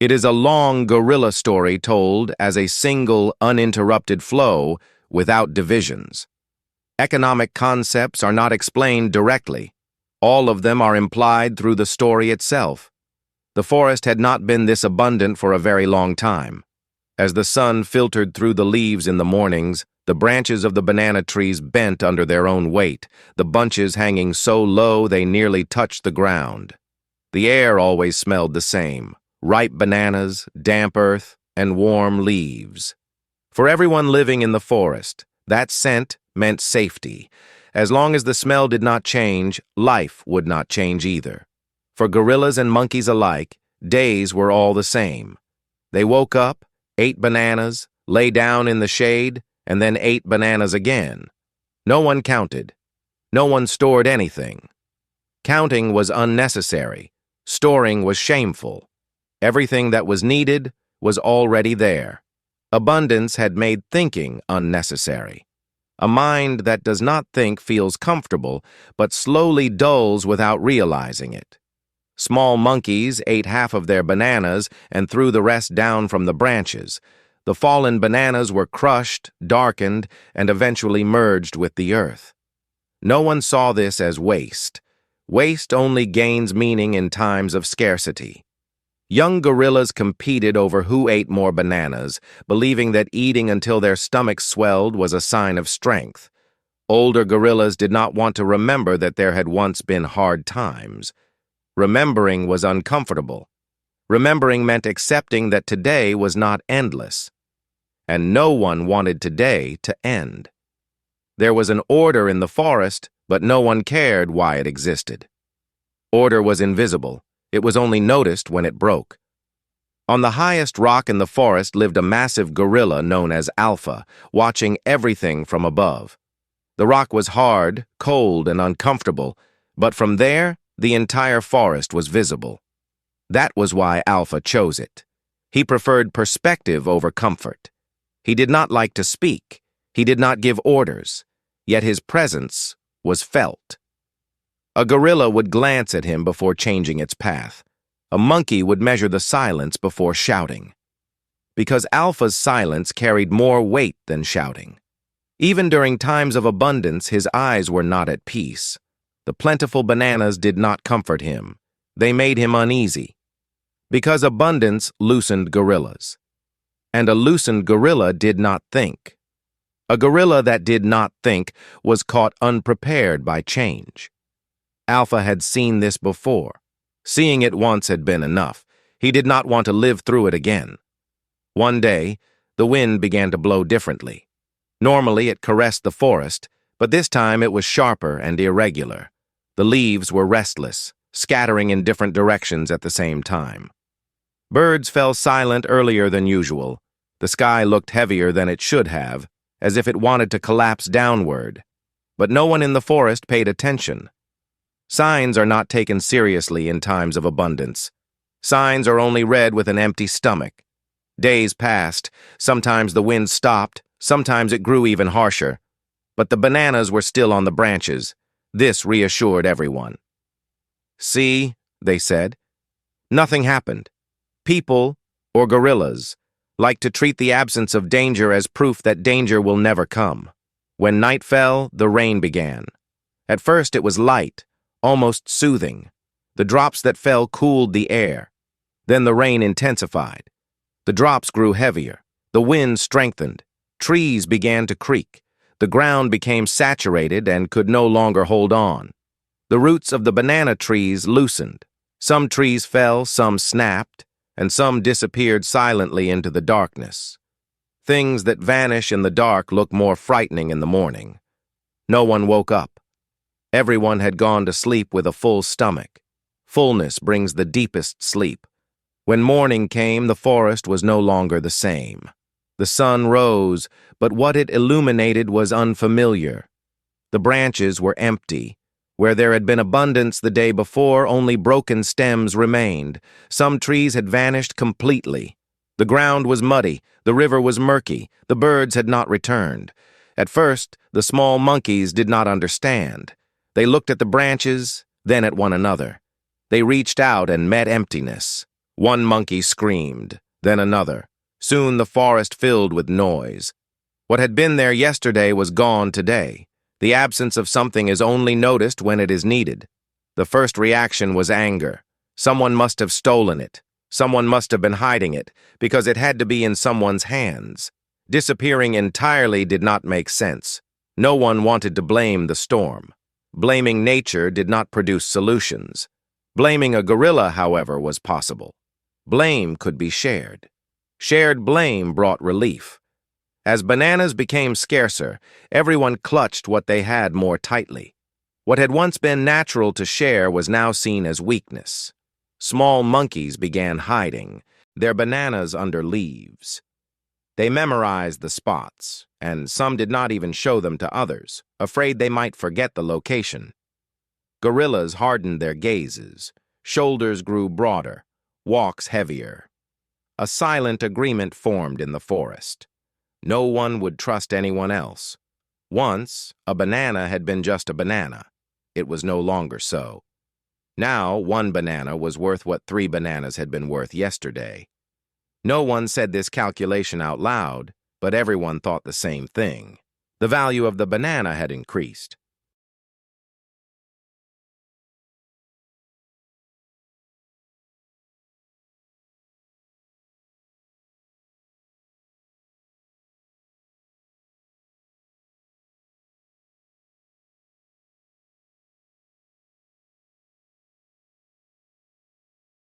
It is a long gorilla story told as a single, uninterrupted flow without divisions. Economic concepts are not explained directly. All of them are implied through the story itself. The forest had not been this abundant for a very long time. As the sun filtered through the leaves in the mornings, the branches of the banana trees bent under their own weight, the bunches hanging so low they nearly touched the ground. The air always smelled the same: ripe bananas, damp earth, and warm leaves. For everyone living in the forest, that scent meant safety. As long as the smell did not change, life would not change either. For gorillas and monkeys alike, days were all the same. They woke up, ate bananas, lay down in the shade, and then ate bananas again. No one counted. No one stored anything. Counting was unnecessary. Storing was shameful. Everything that was needed was already there. Abundance had made thinking unnecessary. A mind that does not think feels comfortable, but slowly dulls without realizing it. Small monkeys ate half of their bananas and threw the rest down from the branches. The fallen bananas were crushed, darkened, and eventually merged with the earth. No one saw this as waste. Waste only gains meaning in times of scarcity. Young gorillas competed over who ate more bananas, believing that eating until their stomachs swelled was a sign of strength. Older gorillas did not want to remember that there had once been hard times. Remembering was uncomfortable. Remembering meant accepting that today was not endless. And no one wanted today to end. There was an order in the forest, but no one cared why it existed. Order was invisible. It was only noticed when it broke. On the highest rock in the forest lived a massive gorilla known as Alpha, watching everything from above. The rock was hard, cold, and uncomfortable, but from there, the entire forest was visible. That was why Alpha chose it. He preferred perspective over comfort. He did not like to speak. He did not give orders. Yet his presence was felt. A gorilla would glance at him before changing its path. A monkey would measure the silence before shouting. Because Alpha's silence carried more weight than shouting. Even during times of abundance, his eyes were not at peace. The plentiful bananas did not comfort him. They made him uneasy. Because abundance loosened gorillas. And a loosened gorilla did not think. A gorilla that did not think was caught unprepared by change. Alpha had seen this before. Seeing it once had been enough. He did not want to live through it again. One day, the wind began to blow differently. Normally, it caressed the forest, but this time it was sharper and irregular. The leaves were restless, scattering in different directions at the same time. Birds fell silent earlier than usual. The sky looked heavier than it should have, as if it wanted to collapse downward. But no one in the forest paid attention. Signs are not taken seriously in times of abundance. Signs are only read with an empty stomach. Days passed. Sometimes the wind stopped. Sometimes it grew even harsher. But the bananas were still on the branches. This reassured everyone. "See," they said. Nothing happened. People, or gorillas, like to treat the absence of danger as proof that danger will never come. When night fell, the rain began. At first it was light, almost soothing. The drops that fell cooled the air. Then the rain intensified. The drops grew heavier. The wind strengthened. Trees began to creak. The ground became saturated and could no longer hold on. The roots of the banana trees loosened. Some trees fell, some snapped, and some disappeared silently into the darkness. Things that vanish in the dark look more frightening in the morning. No one woke up. Everyone had gone to sleep with a full stomach. Fullness brings the deepest sleep. When morning came, the forest was no longer the same. The sun rose, but what it illuminated was unfamiliar. The branches were empty. Where there had been abundance the day before, only broken stems remained. Some trees had vanished completely. The ground was muddy, the river was murky, the birds had not returned. At first, the small monkeys did not understand. They looked at the branches, then at one another. They reached out and met emptiness. One monkey screamed, then another. Soon the forest filled with noise. What had been there yesterday was gone today. The absence of something is only noticed when it is needed. The first reaction was anger. Someone must have stolen it. Someone must have been hiding it, because it had to be in someone's hands. Disappearing entirely did not make sense. No one wanted to blame the storm. Blaming nature did not produce solutions. Blaming a gorilla, however, was possible. Blame could be shared. Shared blame brought relief. As bananas became scarcer, everyone clutched what they had more tightly. What had once been natural to share was now seen as weakness. Small monkeys began hiding, their bananas under leaves. They memorized the spots, and some did not even show them to others, afraid they might forget the location. Gorillas hardened their gazes. Shoulders grew broader, walks heavier. A silent agreement formed in the forest. No one would trust anyone else. Once, a banana had been just a banana. It was no longer so. Now, one banana was worth what 3 bananas had been worth yesterday. No one said this calculation out loud, but everyone thought the same thing. The value of the banana had increased.